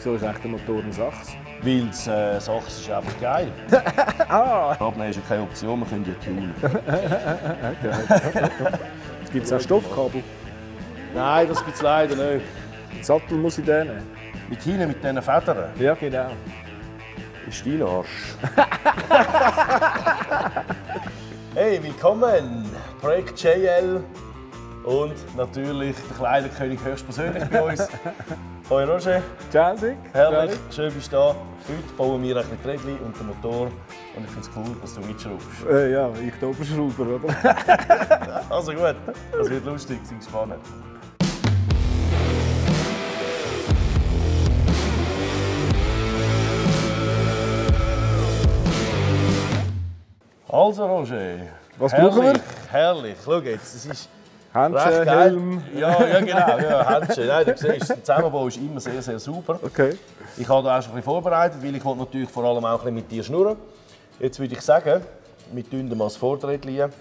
Wieso ist eigentlich der Motor ein Sachs? Weil Sachs ist einfach geil. Abnehmen ist ja keine Option, wir können ja tunen. Gibt es auch Stoffkabel? Nein, das gibt es leider nicht. Den Sattel muss ich den nehmen. Mit hinten, mit diesen Federn. Ja, genau. Ist dein Arsch. Hey, willkommen! Projekt JL und natürlich der Kleiderkönig höchstpersönlich bei uns. Hoi Roger. Jazzig. Herrlich, schön bist du da. Heute bauen wir ein bisschen die Rädchen und den Motor und ich finde es cool, dass du mitschraubst. Ja, ich der Oberschrauber, oder? Also gut, das wird lustig, sind gespannt. Also Roger, Was brauchen wir? Herrlich, schau jetzt, das ist Handschuhe, recht geil. Helm. Ja, genau, ja, Handschuhe. Nein, du siehst, der Zusammenbau ist immer sehr, sehr super. Okay. Ich habe da auch schon ein bisschen vorbereitet, weil ich natürlich vor allem auch ein bisschen mit dir schnurren. Jetzt würde ich sagen, wir tun mal das Vorderrädchen.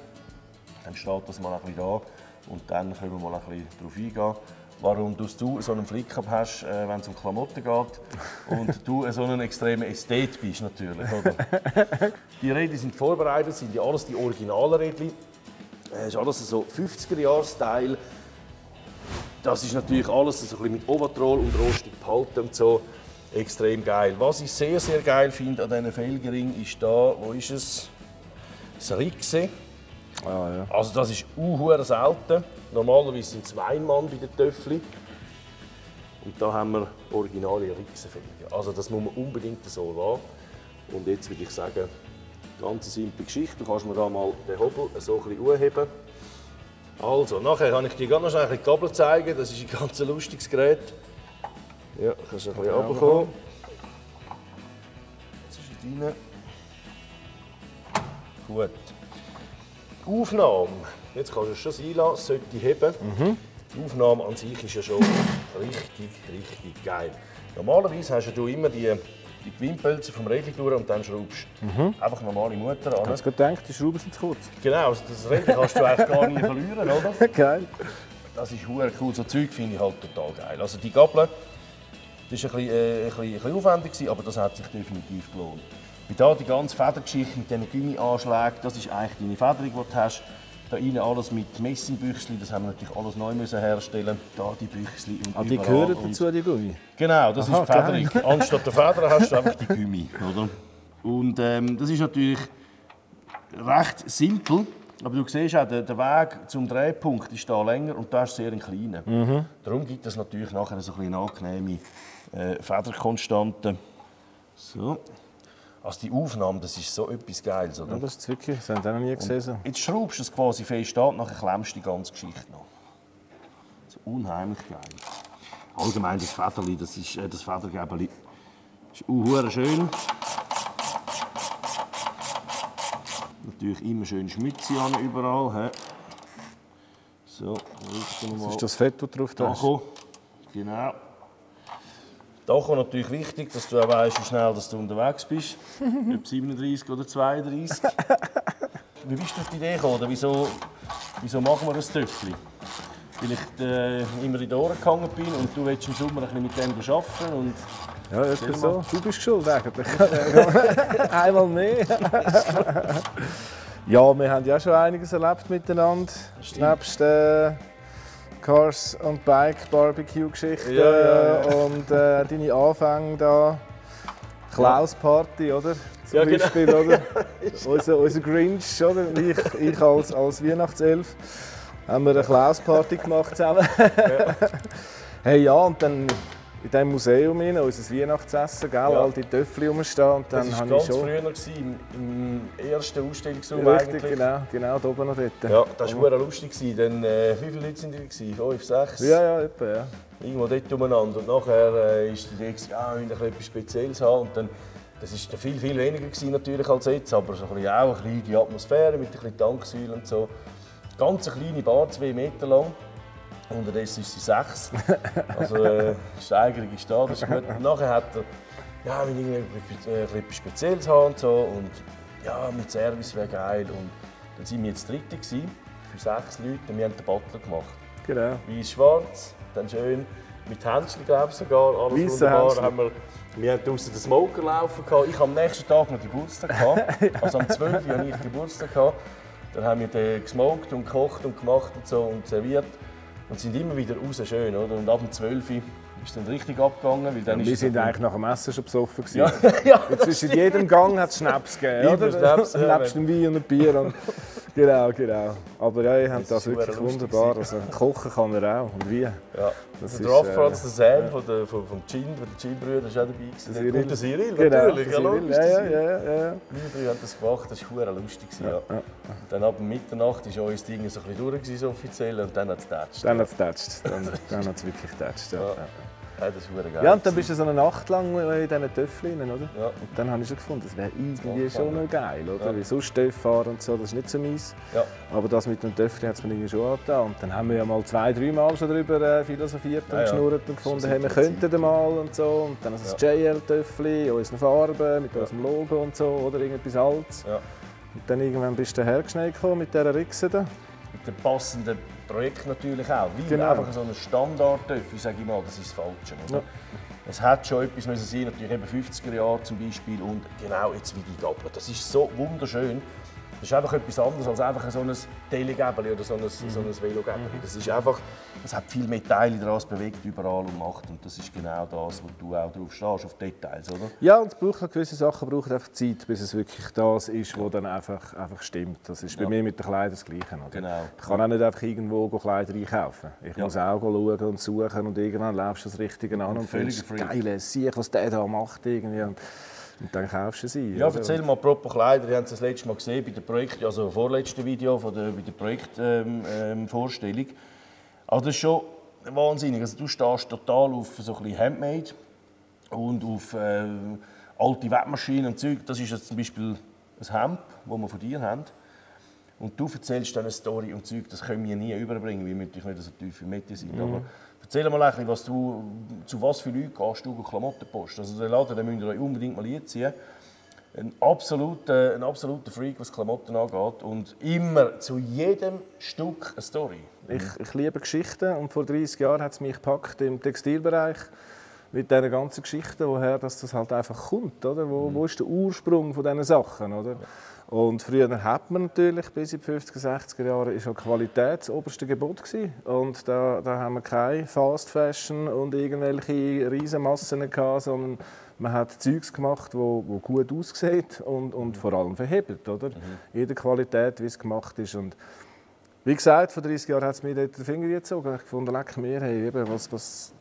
Dann steht das mal ein bisschen da und dann können wir mal ein bisschen darauf eingehen. Warum du so einen Flick hast, wenn es um Klamotten geht und du so ein extremer Ästhet bist natürlich, oder? Die Räder sind vorbereitet, sind ja alles die originalen Räder. Das ist alles so 50er-Jahre-Style. Das ist natürlich alles so ein bisschen mit Ovatrol und rostig behalten und so. Extrem geil. Was ich sehr, sehr geil finde an diesen Felgering ist da, wo ist es? Das Rixe. Ah, ja. Also das ist selten. Normalerweise sind es Weinmann bei den Töffli. Und da haben wir originale Rixenfelgen. Also das muss man unbedingt so lassen. Und jetzt würde ich sagen, ganz simple Geschichte. Du kannst mir da mal den Hobel so ein bisschen anheben. Also, nachher kann ich dir ganz schnell die Kabel zeigen. Das ist ein ganz lustiges Gerät. Ja, kannst du ein bisschen runterkommen. Jetzt ist er rein. Gut. Die Aufnahme, jetzt kannst du es schon sein lassen, sollte heben. Die Aufnahme an sich ist ja schon richtig, richtig geil. Normalerweise hast du immer die Gewinnpölzer vom Rädchen durch und dann schraubst du einfach normale Mutter an. Hast du gedacht, die Schrauben sind zu kurz? Genau, also das Rädchen kannst du eigentlich gar nie verlieren, oder? Geil. Das ist hure cool, so Zeug finde ich halt total geil. Also die Gabel, das war ein bisschen aufwendig, aber das hat sich definitiv gelohnt. Wie da die ganze Federgeschichte mit diesen Gummianschlägen, das ist eigentlich deine Federung, die du hast. Da rein alles mit Messingbüchsli, das haben wir natürlich alles neu müssen herstellen. Da die Büchsli und Die gehören dazu, die Gummi? Genau, das Aha, ist die Federung. Anstatt der Feder hast du einfach die Gummi, oder? Und das ist natürlich recht simpel. Aber du siehst auch, der Weg zum Drehpunkt ist hier länger und da ist sehr ein kleiner. Darum gibt es natürlich nachher so eine angenehme Federkonstante. So. Also die Aufnahme, das ist so etwas Geiles, oder? Ja, das ist wirklich, das haben wir noch nie gesehen. So. Jetzt schraubst du es quasi fest an, nachher klemmst du die ganze Geschichte noch. So unheimlich geil. Allgemein das Federli, das Federgäbeli, ist auch schön. Natürlich immer schön Schmutzi an überall. He. So, Das ist das Fett, das drauf da ist. Genau. Dacho natürlich wichtig, dass du auch weißt, wie schnell dass du unterwegs bist. Ob 37 oder 32. Wie bist du auf die Idee gekommen? Oder wieso machen wir das Töffli? Weil ich immer in die Ohren gehangen bin und du willst im Sommer ein bisschen mit dem arbeiten. Und ja, das ist so. Du bist schuld eigentlich. Einmal mehr. Ja, wir haben ja schon einiges erlebt miteinander. Nebst Cars und Bike Barbecue Geschichten und deine Anfänge da. Klaus Party, oder? Zum Beispiel, genau. Oder? Unser Grinch, oder? Und ich als Weihnachtself haben wir eine Klaus Party gemacht zusammen. Ja. Hey, ja, und dann in diesem Museum unser Weihnachtsessen, gell? Ja. All die Töffel rumstehen. Und dann das war ganz früher, im ersten Ausstellungsraum richtig, eigentlich. Genau, da oben noch dort. Ja, das war lustig. Dann, wie viele Leute waren da? 5, 6? Ja, etwa, ja. Irgendwo dort umeinander. Und nachher ist die Idee, wir wollen etwas Spezielles haben. Und dann, das war viel, viel weniger natürlich als jetzt, aber so ein bisschen auch eine kleine Atmosphäre mit ein bisschen Tanksäulen und so. Ganz eine kleine Bar, 2 Meter lang. Unterdessen ist sie 6. Also die Steigerung ist da, das ist gut. Und nachher hat er, ja, wir wollen etwas Spezielles haben und so. Und ja, mit Service wäre geil. Und dann waren wir jetzt Dritte für 6 Leute und wir haben den Butler gemacht. Genau. Weiß-schwarz, dann schön mit Händchen, glaube ich sogar. Alles wunderbar. Wir haben draußen den Smoker laufen gehabt. Ich hatte am nächsten Tag noch Geburtstag gehabt. Also am 12. hatte ich Geburtstag gehabt. Dann haben wir den gesmoked und gekocht und gemacht und so und serviert. Und sind immer wieder raus schön, oder? Und ab dem 12. ist dann richtig abgegangen. Weil dann wir sind eigentlich nach dem Essen schon besoffen. Ja, ja, zwischen jedem Gang hat es Schnaps gegeben, oder? Schnaps, ja, nebst dem Wein und dem Bier. Und genau. Aber ja, ihr habt das wirklich wunderbar. Also, kochen kann er auch. Und wie? Ja. Der Rolf Franz, der Sam vom Gin, von den Gin-Brüdern, war auch dabei. Und der Cyril, natürlich. Genau, ja. Wir haben das gemacht, das war verdammt lustig. Ja. Und dann ab Mitternacht war unser Ding so ein bisschen durch, so offiziell, und dann hat es getatscht. Dann hat es wirklich getatscht. Ja, das ist geil. Ja, und dann bist du so eine Nacht lang in diesen Töffeln, oder? Ja. Und dann habe ich schon gefunden, das wäre irgendwie schon noch geil, oder? Ja. Wie sonst Töff fahren und so, das ist nicht so meins. Ja. Aber das mit dem Töffel hat es mir irgendwie schon angetan. Und dann haben wir ja mal 2-3 Mal schon darüber philosophiert und geschnurrt und gefunden, hey, wir könnten mal und so. Und dann das JL-Töffel in unseren Farben, mit unserem Logo und so, oder irgendetwas Altes. Ja. Und dann irgendwann bist du hergeschneit mit dieser Rixe da. Mit dem passenden Projekt natürlich auch. Weil einfach so ein Standard-Töffel, sage ich mal, das ist das Falsche. Oder? Ja. Es hat schon etwas müssen sein, natürlich eben 50er Jahre zum Beispiel und genau jetzt wie die Gabel. Das ist so wunderschön. Das ist einfach etwas anderes als einfach so ein Telegäbeli oder so ein Velogäbeli. Das ist einfach, es hat viel Metall dran, es bewegt überall und macht. Und das ist genau das, wo du auch drauf stehst, auf Details, oder? Ja, und es braucht gewisse Sachen braucht einfach Zeit, bis es wirklich das ist, was dann einfach stimmt. Das ist bei mir mit den Kleidern das Gleiche. Oder? Genau. Ich kann auch nicht einfach irgendwo Kleider einkaufen. Ich muss auch schauen und suchen und irgendwann läufst du das Richtige an und findest geil, sieh, was der da macht irgendwie. Und dann kaufst du sie. Ja, erzähl mal apropos Kleider. Wir haben es das letzte Mal gesehen bei der Projekt, also vorletzten Video bei der Projektvorstellung. Also das ist schon wahnsinnig. Also du stehst total auf so ein bisschen Handmade und auf alte Webmaschinen und Zeug. Das ist jetzt zum Beispiel ein Hemd, das wir von dir haben. Und du erzählst dann eine Story und Zeug, das können wir nie überbringen, weil wir natürlich nicht so tief im Metier sind. Aber erzähl mal ein bisschen, zu was für Leuten gehst du Klamotten posten. Also den Laden, den müsst ihr euch unbedingt mal einziehen. Ein absoluter Freak, was Klamotten angeht. Und immer zu jedem Stück eine Story. Ich liebe Geschichten und vor 30 Jahren hat es mich gepackt im Textilbereich. Mit diesen ganzen Geschichten, woher das halt einfach kommt. Oder? Wo ist der Ursprung von diesen Sachen? Oder? Und früher hat man natürlich, bis in die 50er, 60er Jahre, ist Qualität das oberste Gebot gewesen. Und da haben wir keine Fast Fashion und irgendwelche Riesenmassen gehabt, sondern man hat Zeugs gemacht, wo gut aussieht und vor allem verhebt, oder? Jede Qualität, wie es gemacht ist. Und wie gesagt, vor 30 Jahren hat es mir den Finger gezogen. Ich fand, leck mir, hey, eben,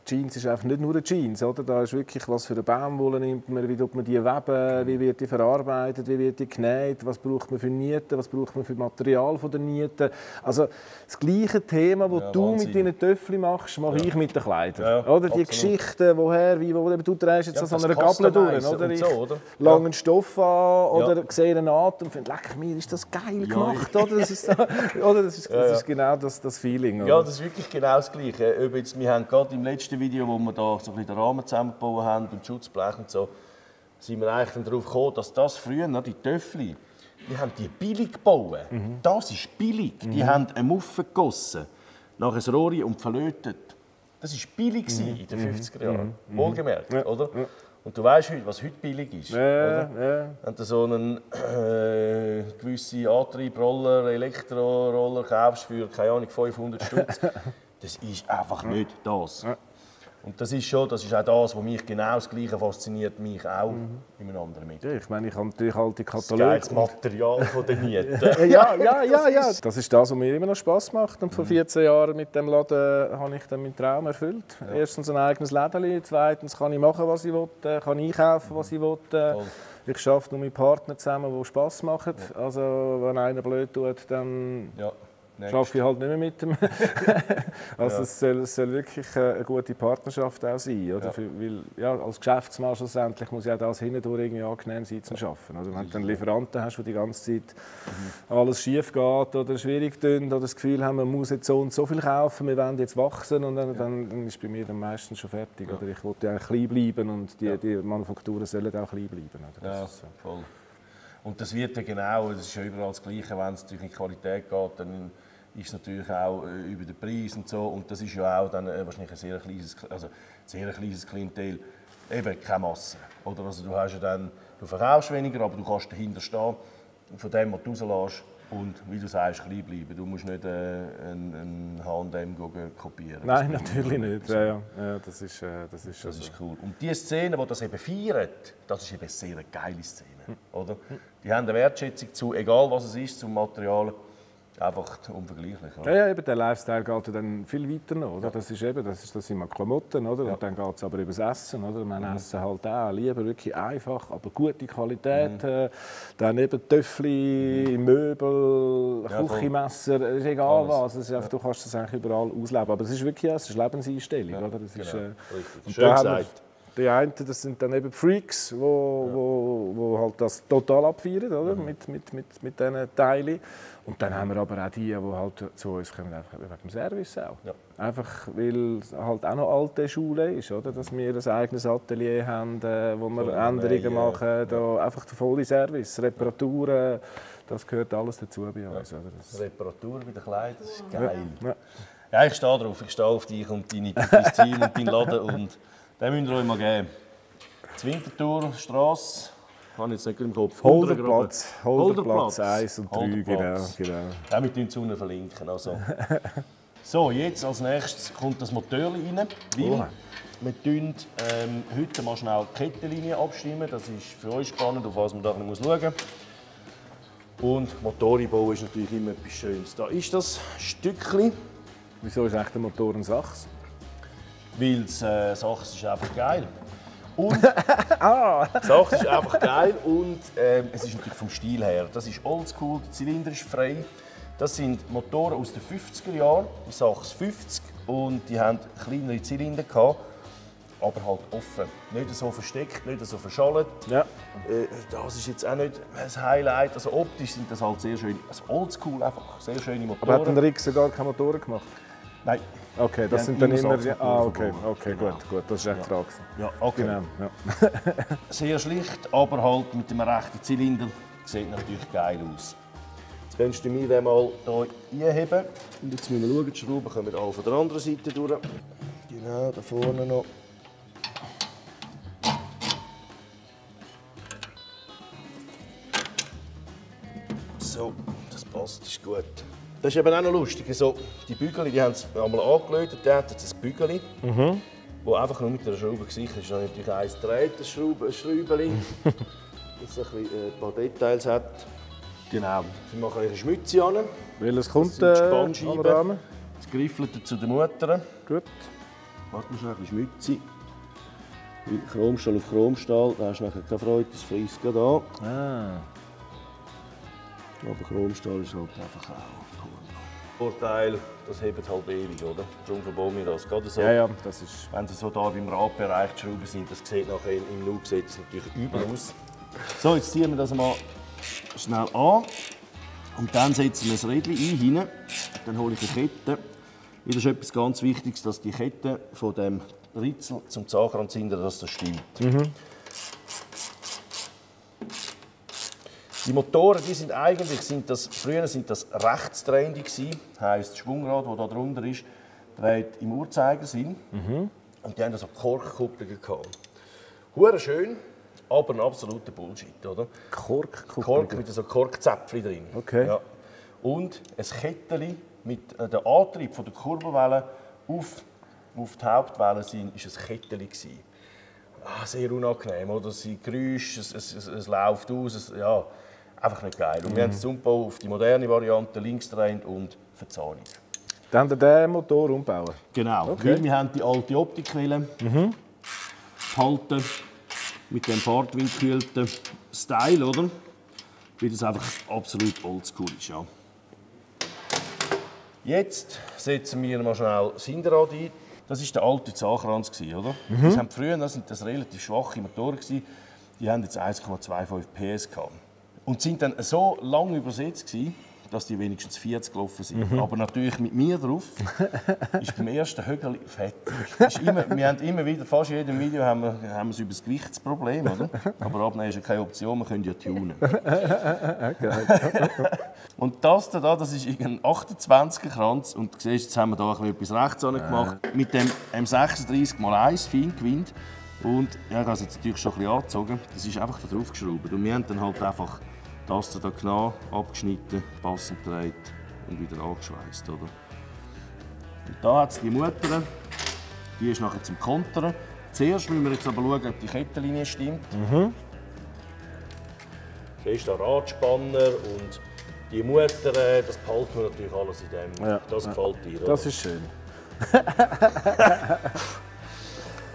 Jeans ist einfach nicht nur eine Jeans, oder? Da ist wirklich, was für eine Baumwolle nimmt man, wie tut man die weben, wie wird die verarbeitet, wie wird die genäht, was braucht man für Nieten, was braucht man für Material von der Nieten. Also das gleiche Thema, das du mit deinen Töffeln machst, mache ich mit den Kleidern. Ja, oder die absolut. Geschichten, woher, wie, wo, du drehst jetzt so eine Gabel durch, oder? Ich langen Stoff an oder sehe einen Naht und finde, leck mir, ist das geil gemacht, oder? Das ist, das ist genau das Feeling. Oder? Ja, das ist wirklich genau das Gleiche. Wir haben gerade im letzten Video, wo wir da so ein bisschen den Rahmen zusammengebaut haben und Schutzblech und so, sind wir eigentlich darauf gekommen, dass das früher, die Töffel, die haben die billig gebaut. Das ist billig. Die haben eine Muffe gegossen, nachher ein Rohre und verlötet. Das war billig in den 50er Jahren. Wohlgemerkt, oder? Ja. Und du weißt heute, was heute billig ist. Wenn du so einen gewissen Antriebroller, Elektroroller kaufst für, keine Ahnung, 500 Stutz, das ist einfach nicht das. Und das ist auch das, was mich genau das Gleiche fasziniert, mich auch in einem anderen Mittel. Ja, ich meine, ich habe natürlich alte Kataloge. Das Material von den Nieten. ja. Das ist das, was mir immer noch Spass macht. Und vor 14 Jahren mit dem Laden habe ich dann meinen Traum erfüllt. Ja. Erstens ein eigenes Läden, zweitens kann ich machen, was ich will, kann einkaufen, was ich will. Ich arbeite nur mit Partnern zusammen, die Spass machen. Ja. Also wenn einer blöd tut, dann... Ja. Arbeite ich halt nicht mehr mit dem. Also es soll wirklich eine gute Partnerschaft auch sein. Oder? Weil, als Geschäftsmann schlussendlich muss ja das hindurch irgendwie angenehm sein zum Arbeiten. Oder? Wenn du einen Lieferanten hast, der die ganze Zeit alles schief geht oder schwierig tun oder das Gefühl haben, man muss jetzt so und so viel kaufen, wir wollen jetzt wachsen und dann ist bei mir dann meistens schon fertig. Ja. Oder ich wollte ja klein bleiben und die Manufakturen sollen auch klein bleiben. Oder? Ja, so. Voll. Und das wird ja genau, das ist ja überall das Gleiche, wenn es durch die Qualität geht, dann ist es natürlich auch über den Preis und so. Und das ist ja auch dann wahrscheinlich ein sehr kleines Klientel. Eben keine Masse. Oder? Also du hast ja dann, du verkaufst weniger, aber du kannst dahinter stehen, von dem, was du rauslässt. Und wie du sagst, klein bleiben. Du musst nicht einen H&M kopieren. Nein, natürlich nicht. Ja, das ist cool. Und die Szene, die das eben feiert, das ist eben eine sehr geile Szene. Oder? Die haben eine Wertschätzung zu, egal was es ist, zum Material. Einfach unvergleichlich. Oder? Ja, eben, der Lifestyle geht dann viel weiter noch. Oder? Das sind mal Klamotten. Oder? Und dann geht es aber über das Essen. Oder? Man essen halt auch lieber wirklich einfach, aber gute Qualität. Dann eben Töffel, Möbel, Küchenmesser, ist egal was. Es ist einfach, du kannst das eigentlich überall ausleben. Aber es ist wirklich eine Lebenseinstellung. Oder? Das ist, richtig. Schön gesagt. Die einen, das sind dann eben Freaks, wo halt das total abfeiern, oder? Mit diesen Teilen. Und dann haben wir aber auch die, die halt zu uns kommen, einfach wegen dem Service auch. Ja. Einfach, weil es halt auch noch alte Schule ist, oder? Dass wir ein eigenes Atelier haben, wo wir Änderungen machen. Da einfach der volle Service, Reparaturen, das gehört alles dazu bei uns. Oder? Reparatur bei den Kleidern, das ist geil. Ja, ich stehe drauf. Ich stehe auf dich und dein Team und deinen Laden. Und den müsst ihr euch mal geben. Die Winterthurstrasse, ich habe jetzt nicht im Kopf. Holderplatz 1 und 3, genau. Den mit uns unten verlinken. Also. So, jetzt als nächstes kommt das Motor rein. Weil wir tun heute mal schnell die Kettenlinie abstimmen. Das ist für euch spannend, auf was man da schauen muss. Und Motorenbau ist natürlich immer etwas Schönes. Da ist das Stückchen. Wieso ist eigentlich der Motor ein Sachs? Weil Sachs ist einfach geil. Und Sachs ist einfach geil und es ist natürlich vom Stil her. Das ist oldschool, der Zylinder ist frei. Das sind Motoren aus den 50er Jahren, die Sachs 50. Und die haben kleinere Zylinder gehabt, aber halt offen. Nicht so versteckt, nicht so verschallt. Ja. Das ist jetzt auch nicht ein Highlight. Also optisch sind das halt sehr schön. Also oldschool einfach, sehr schöne Motoren. Aber hat der Rix gar keine Motoren gemacht? Nein. Okay, das sind dann immer. Okay, genau. gut, das ist echt die Frage. Ja, okay. Genau, Sehr schlicht, aber halt mit einem rechten Zylinder. Sieht natürlich geil aus. Jetzt könntest du mir den mal hier einheben. Und jetzt müssen wir schauen, die Schrauben kommen auch von der anderen Seite durch. Genau, da vorne noch. So, das passt, ist gut. Das ist eben auch noch lustig. So, die Bügel, die haben es einmal angelötet, da hat es ein Bügel, das einfach nur mit der Schraube gesichert ist. Dann natürlich eins dreht, ein Schräubchen, das ein paar Details hat. Genau. Wir machen eine Schmütze an. Welches kommt am Rahmen? Das Griffelte zu der Mutter. Gut. Warte mal, ein bisschen Schmütze. Chromstahl auf Chromstahl, da hast du nachher keine Freude, das fließt gerade an. Aber Chromstahl ist halt einfach auch. Vorteil, das hebt halt ewig, oder? Darum verbauen wir das. Gerade so, ja, das ist... Wenn sie so da beim Radbereich die Schrauben sind, das sieht nachher im Nu sieht das natürlich übel aus. So, jetzt ziehen wir das mal schnell an. Und dann setzen wir das Rädchen ein. Dann hole ich die Kette. Das ist etwas ganz Wichtiges, dass die Kette von dem Ritzel zum Zahnkratzhinder, dass das stimmt. Die Motoren, die sind eigentlich, früher sind das rechtsdrehende gewesen. Heisst, das Schwungrad, das da drunter ist, dreht im Uhrzeigersinn. Und die haben so Korkkupplungen gehabt. Hure schön, aber ein absoluter Bullshit, oder? Korkkupplungen? Kork mit so Korkzäpfchen drin. Okay. Ja. Und ein Kettchen mit dem Antrieb von der Kurbelwelle auf die Hauptwelle sind, war ein Kettchen. Sehr unangenehm, oder? Das Geräusch, es läuft aus, ja, einfach nicht geil. Und wir haben den Umbau auf die moderne Variante, linksdrehend und Verzahnung. Dann den Motor umbauen? Genau, okay. Weil wir haben die alte Optikwelle behalten, mit dem fahrtwindkühlten Style, oder? Weil das einfach absolut oldschool ist. Ja. Jetzt setzen wir mal schnell das Hinterrad ein. Das war der alte Zahnranz, oder? Das haben früher, das relativ schwache Motoren, die haben jetzt 1,25 PS gehabt. Und sind dann so lange übersetzt, dass die wenigstens 40 gelaufen sind. Aber natürlich mit mir drauf ist beim ersten Högel fertig. Wir haben immer wieder, fast in jedem Video haben wir über das Gewichtsproblem, oder? Aber abnehmen ist ja keine Option, wir können ja tunen. Und das da, das ist ein 28er Kranz und du siehst, jetzt haben wir hier etwas rechts gemacht. Mit dem M36x1 Feingewind. Und ja, ich habe es jetzt natürlich schon ein bisschen angezogen. Das ist einfach da drauf geschraubt. Und wir haben dann halt einfach das hier genommen, abgeschnitten, passend gedreht und wieder angeschweißt. Oder? Und da hat es die Mutter, die ist nachher zum Kontern. Zuerst müssen wir jetzt aber schauen, ob die Kettenlinie stimmt. Siehst du, der Radspanner und die Mutter, das behalten wir natürlich alles in dem. Ja. Das gefällt dir, oder? Das ist schön.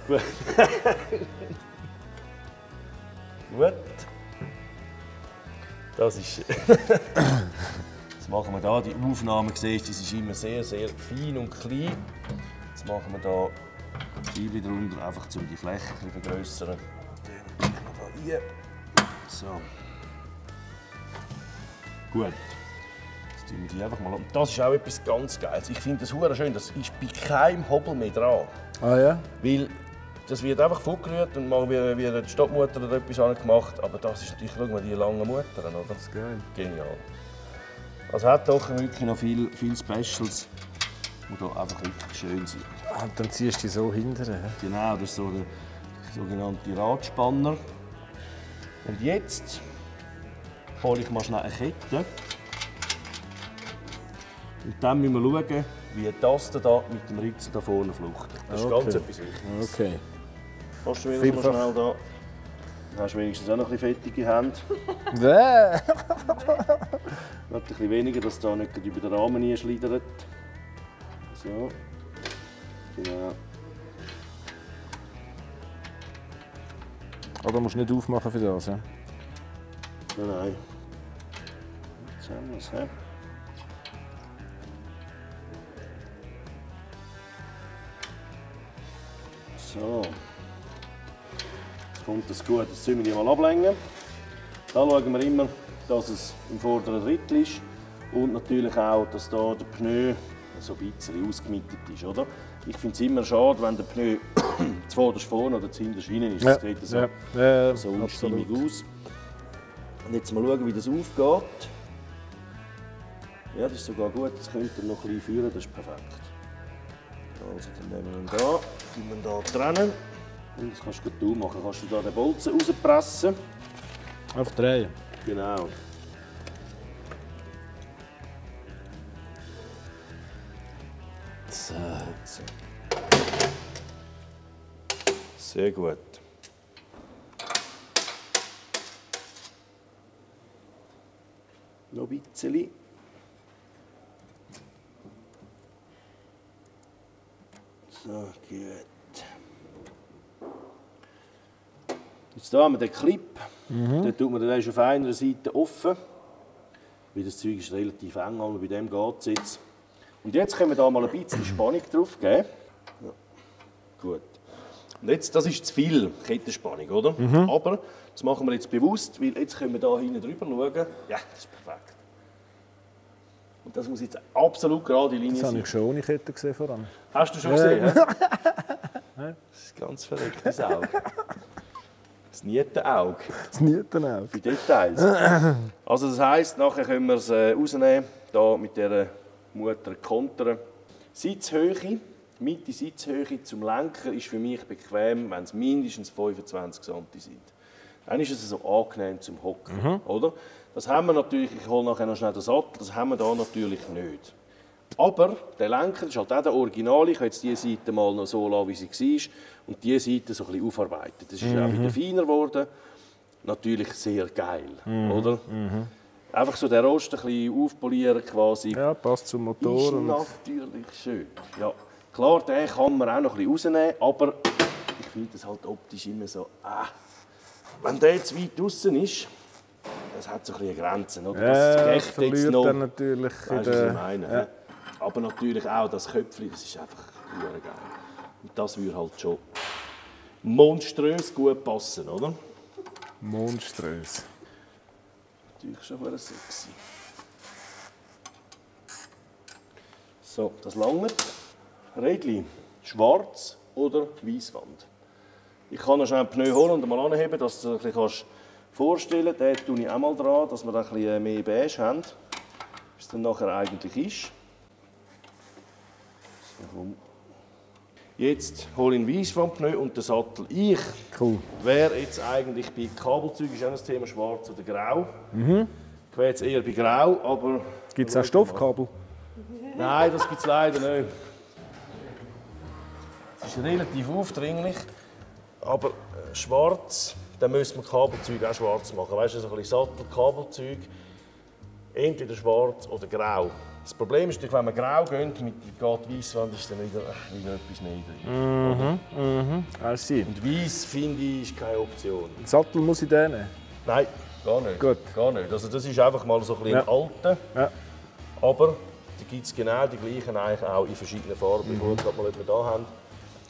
Gut. Gut. Das ist. Jetzt machen wir hier die Aufnahme. Siehst, das ist immer sehr, sehr fein und klein. Jetzt machen wir hier die Scheibe drunter, einfach um die Fläche ein bisschen vergrößern. Hier. So. Gut. Jetzt tun wir die einfach mal an. Das ist auch etwas ganz Geiles. Ich finde das hure schön. Das ist bei keinem Hobel mehr dran. Ah ja? Weil das wird einfach vorgerührt und mal wie die Stoppmutter oder etwas gemacht. Aber das ist natürlich, schau mal, die langen Muttern, oder? Das ist geil. Genial. Also hat doch wirklich noch viele Specials, die hier einfach wirklich schön sind. Und dann ziehst du die so hinterher. Genau, das ist so der sogenannte Radspanner. Und jetzt hole ich mal schnell eine Kette. Und dann müssen wir schauen, wie die Taste hier mit dem Ritzen da vorne fluchtet. Das ist ganz etwas Wichtiges. Okay. Kannst du wenigstens mal schnell da? Dann hast du wenigstens auch noch ein bisschen fettige Hände. Ein bisschen weniger, dass da nicht über den Rahmen hinschlittert. So. Genau. Oder musst du nicht aufmachen für das, ja? Nein. Jetzt haben wir es. So. Jetzt kommt das gut. Jetzt müssen wir die mal ablängen. Da schauen wir immer, dass es im vorderen Drittel ist. Und natürlich auch, dass da der Pneu so ein bisschen ausgemietet ist. Oder? Ich finde es immer schade, wenn der Pneu zuvorderst vorne oder zuhinterst hinten ist. Das sieht so unstimmig aus. Und jetzt mal schauen, wie das aufgeht. Ja, das ist sogar gut. Das könnt ihr noch ein bisschen führen, das ist perfekt. Also, dann nehmen wir ihn da, trennen. Und das kannst du machen. Kannst du da den Bolzen rauspressen. Auf drehen. Genau. So. Sehr gut. Noch ein bisschen. So, gut. Jetzt hier haben wir den Clip. Den tut man dann auf einer Seite offen. Weil das Zeug ist relativ eng, aber bei dem geht es jetzt. Und jetzt können wir hier mal ein bisschen Spannung drauf geben. Ja. Gut. Und jetzt, das ist zu viel Kettenspannung, oder? Aber das machen wir jetzt bewusst, weil jetzt können wir hier hinten drüber schauen. Ja, das ist perfekt. Und das muss jetzt absolut gerade Linie sein. Das habe ich schon ohne Kette gesehen voran. Hast du schon gesehen? Das ist ganz verrücktes Auge. Das Nietenauge. Das Nietenauge. Für Details. Also das heisst, nachher können wir es rausnehmen, hier mit dieser Mutter kontern. Sitzhöhe, Mitte-Sitzhöhe zum Lenker ist für mich bequem, wenn es mindestens 25 cm sind. Dann ist es so angenehm zum Hocken, oder? Das haben wir natürlich, ich hole nachher noch schnell den Sattel, das haben wir hier natürlich nicht. Aber der Lenker ist halt auch der Original. Ich habe jetzt diese Seite mal noch so lassen, wie sie war. Und diese Seite so ein bisschen aufarbeitet. Das ist auch wieder feiner geworden. Natürlich sehr geil, oder? Einfach so den Rost ein bisschen aufpolieren quasi. Ja, passt zum Motor. Ist natürlich schön. Ja, klar, den kann man auch noch ein bisschen rausnehmen, aber ich finde das halt optisch immer so, wenn der jetzt weit draußen ist, das hat so ein bisschen Grenzen, oder? Das verliert noch, dann natürlich. Weißt du, was ich meine? Ja. Aber natürlich auch das Köpfchen, das ist einfach geil. Und das würde halt schon monströs gut passen, oder? Monströs. Natürlich schon sehr sexy. So, das langt. Rädchen, schwarz oder Weisswand. Ich kann noch schnell einen Pneu holen und mal anheben, dass du dir ein bisschen vorstellen kannst. Den tue ich auch mal dran, dass wir dann ein bisschen mehr Beige haben, wie es dann nachher eigentlich ist. So. Jetzt hole ich einen Weisswandpneu und den Sattel. Ich wäre jetzt eigentlich bei Kabelzeugen, ist auch ein Thema, schwarz oder grau. Ich wäre jetzt eher bei grau, aber... Gibt es auch Stoffkabel? Nein, das gibt es leider nicht. Es ist relativ aufdringlich, aber schwarz, dann müssen wir Kabelzeuge auch schwarz machen. Weißt du, so ein bisschen Sattel, Kabelzeug, entweder schwarz oder grau. Das Problem ist, wenn wir grau gehen, mit Weisswand ist dann wieder etwas mehr drin. Und Und Weiss, finde ich, ist keine Option. den Sattel muss ich den nehmen? Nein, gar nicht. Gut. Gar nicht. Also das ist einfach mal so ein bisschen alter. Ja. Aber da gibt es genau die gleichen eigentlich auch in verschiedenen Farben. Ich schaue gerade mal, ob wir da haben.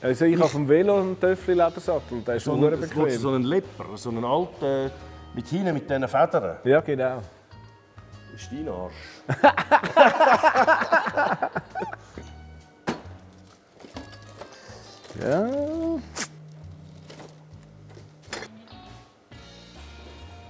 Also ich habe vom Velo einen Töffli-Ledersattel, der ist So super ein, bequem. so einen Lepper, so einen alten, mit hinten mit diesen Federn. Ja, genau. Das ist dein Arsch. Ja.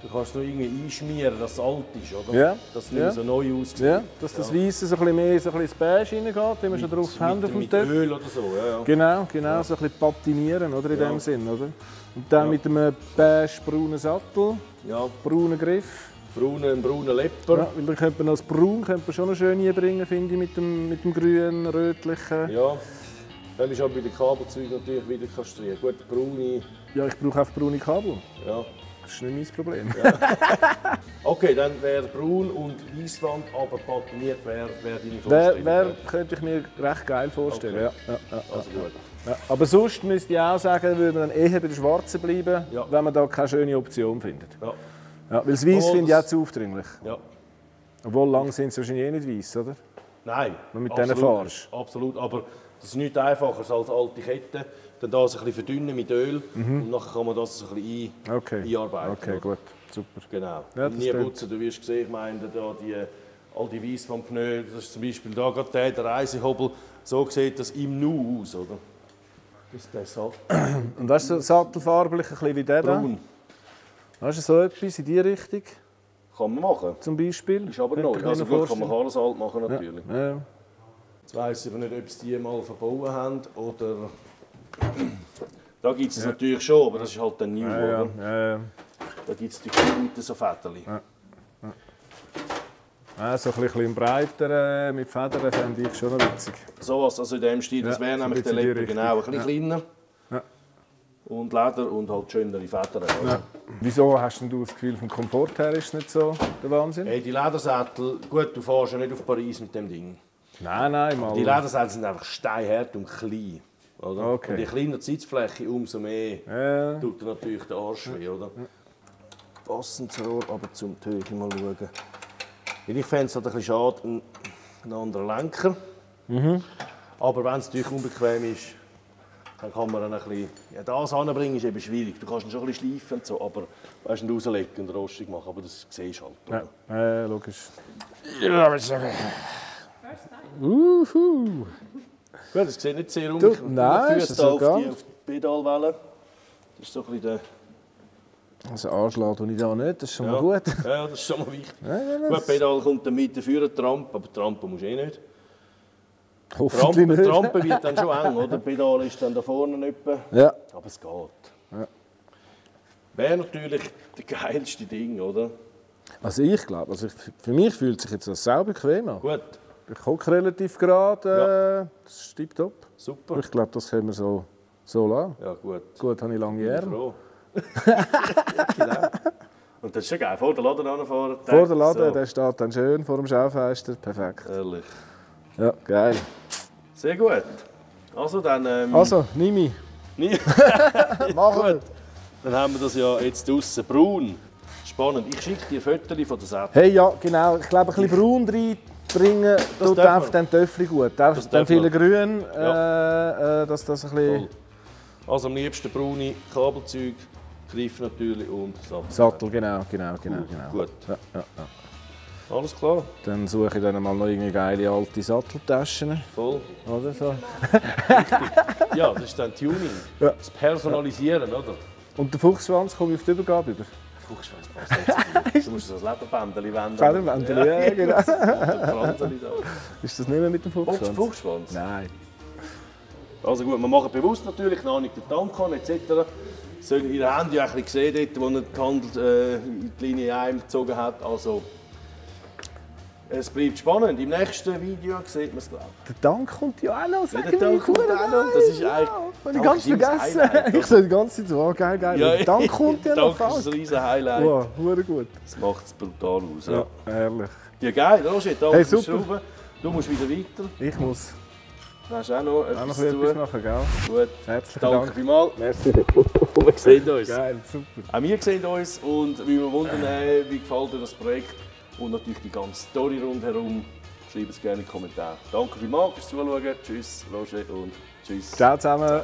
Du kannst nur irgendwie einschmieren, dass es alt ist, oder? Ja. Dass es nicht mehr so neu aussieht. Ja, dass das Weisse so ein bisschen mehr so ein bisschen ins Beige reingeht, wie wir schon drauf haben auf dem mit Töffel. Öl oder so, ja. Genau, so ein bisschen patinieren, oder, in dem Sinn, oder? Und dann mit einem beige-braunen Sattel, Ja, braunen Griff. ein brauner Lepper. Ja, weil dann könnte man als braun schon noch schön einbringen, finde ich, mit dem grünen, rötlichen. Ja. Dann ist auch bei den Kabelzeugen natürlich wieder kastriert. Gut, braune. Ja, ich brauche einfach braune Kabel. Ja. Das ist nicht mein Problem. Okay, dann wäre braun und Weisswand, aber patiniert wäre deine Vorstellung. Könnte ich mir recht geil vorstellen. Okay. Ja. Also gut. Ja. Aber sonst müsste ich auch sagen, würde man dann eher bei den Schwarzen bleiben, Ja. wenn man da keine schöne Option findet. Ja. Ja, weil das Weiss Oh, finde ich auch zu aufdringlich. Ja. Obwohl, lang sind sie wahrscheinlich eh nicht weiss, oder? Nein. Wenn du mit denen fahrst. Absolut, aber das ist nichts einfacher als alte Kette. Dann das ein bisschen verdünnen mit Öl und dann kann man das ein bisschen einarbeiten. Okay, gut, super. Genau. Ja, das Nie stimmt. putzen, du wirst gesehen, ich meine, da all die Weisswandpneu, das ist zum Beispiel da gerade der Reisehobel, so sieht das im Nu aus, oder? Das ist der Sattel. Und weißt du, sattelfarblich ein bisschen wie der da? Braun. Weißt du, so etwas in die Richtung Kann man machen. zum Beispiel? Ist aber Könnte neu. ich Also mir gut, kann vorstellen. man alles alt machen natürlich. Ja. Jetzt weiss ich aber nicht, ob sie die mal verbaut haben oder... Da gibt es natürlich schon, aber das ist halt dann neu, oder? Ja. Da gibt es die guten so Federchen. So ein bisschen breiter mit Federn fände ich schon noch witzig. Sowas, also in dem Stil, das Ja, wäre so ein nämlich der bisschen in die Lepper, Richtung. genau. Ein bisschen kleiner. Ja. Und Leder und halt schönere Federn. oder? Ja. Wieso hast denn du das Gefühl, vom Komfort her ist es nicht so der Wahnsinn? Hey, die Ledersättel, gut, du fährst ja nicht auf Paris mit dem Ding. Nein, mal. Die Ledersättel sind einfach steinhart und klein. Oder? Okay. Und je kleiner die Sitzfläche, umso mehr Ja. tut dir natürlich der Arsch weh, oder? Passend so, aber zum Höhe mal schauen. Weil ich fände es halt ein bisschen schade, einen anderen Lenker. Aber wenn es natürlich unbequem ist, dann kann man dann ein bisschen... Ja, das anbringen ist eben schwierig. Du kannst ihn schon ein bisschen schleifen und so, aber weißt du, rauslegen und rostig machen, aber das siehst du halt. Oder? Ja, logisch. Ja, aber schon. Uhu. Gut, das sieht nicht sehr unbequem nein, aus. ist das so auf die Pedalwelle. Das ist so ein bisschen der... Also anschlagen tue ich da nicht, das ist schon Ja. mal gut. Ja, das ist schon mal wichtig. Ja, Gut, Pedal kommt dann mit dafür, Tramp, aber Trampen musst du eh nicht. Hoffentlich nicht. Trampen wird dann schon eng, oder? Pedal ist dann da vorne nicht mehr. Ja. Aber es geht. Ja. Wäre natürlich das geilste Ding, oder? Also ich glaube, für mich fühlt sich jetzt das sehr bequem an. Gut, Ich hocke relativ gerade, das ist tipptopp. super. Ich glaube, das können wir so lassen. Ja, gut. Gut, habe ich lange Bin Jahre. froh. Genau. Und das ist schon geil. Vor der Laden anfahren. Vor der Laden, So. der steht dann schön vor dem Schaufenster. Perfekt. Ehrlich. Ja, geil. Sehr gut. Also dann... Also, nimm ich. Machen wir. Dann haben wir das ja jetzt draussen. Braun. Spannend. Ich schicke dir Fotos von der Seite. Hey, ja, genau. Ich glaube, ein bisschen braun reinbringen tut darf einfach man. den Töffel gut. Dann darf viele man. Grün, dass das ein bisschen... Voll. Also am liebsten braune Kabelzeug, Griff natürlich und Sattel. Sattel, genau. Gut. Ja. Alles klar. Dann suche ich dann mal noch irgendwie geile alte Satteltaschen. Voll. Oder so. Ja, das ist dann Tuning. Ja. Das Personalisieren, oder? Und den Fuchsschwanz komme ich auf die Übergabe über. Fuchsschwanz passt jetzt. Du musst das Lederbändchen wenden. Federbändchen, ja, genau. Franzeli da. Ist das nicht mehr mit dem Fuchsschwanz? Fuchsschwanz? Nein. Also gut, wir machen bewusst natürlich noch nicht den Tankon etc. Ihr habt ja ein bisschen gesehen, dort, wo er die Hand in die Linie eingezogen hat. Also, es bleibt spannend. Im nächsten Video sieht man es, glaube ich. Der Dank kommt ja auch noch. Ja, der Dank kommt auch noch. Das ist eigentlich... Habe ich ganz vergessen. Ich soll die ganze Zeit so, geil. Der Dank kommt ja noch Dank ist ein riesen Highlight. Wow, hure gut. Das macht es brutal aus. Ja, ehrlich. Ja, geil, Roger, danke Hey, fürs super. Schrauben. Du musst wieder weiter. Ich muss Dann hast du auch noch auch etwas noch zu etwas tun. machen, gell? Gut, Herzlichen danke Dank. vielmals. Merci. Wir sehen uns. Geil, super. Auch wir sehen uns und wie wir wundern, wie gefällt dir das Projekt und natürlich die ganze Story rundherum. Schreibt es gerne in die Kommentare. Danke vielmals fürs Zuschauen. Tschüss, Roger und tschüss. Ciao zusammen.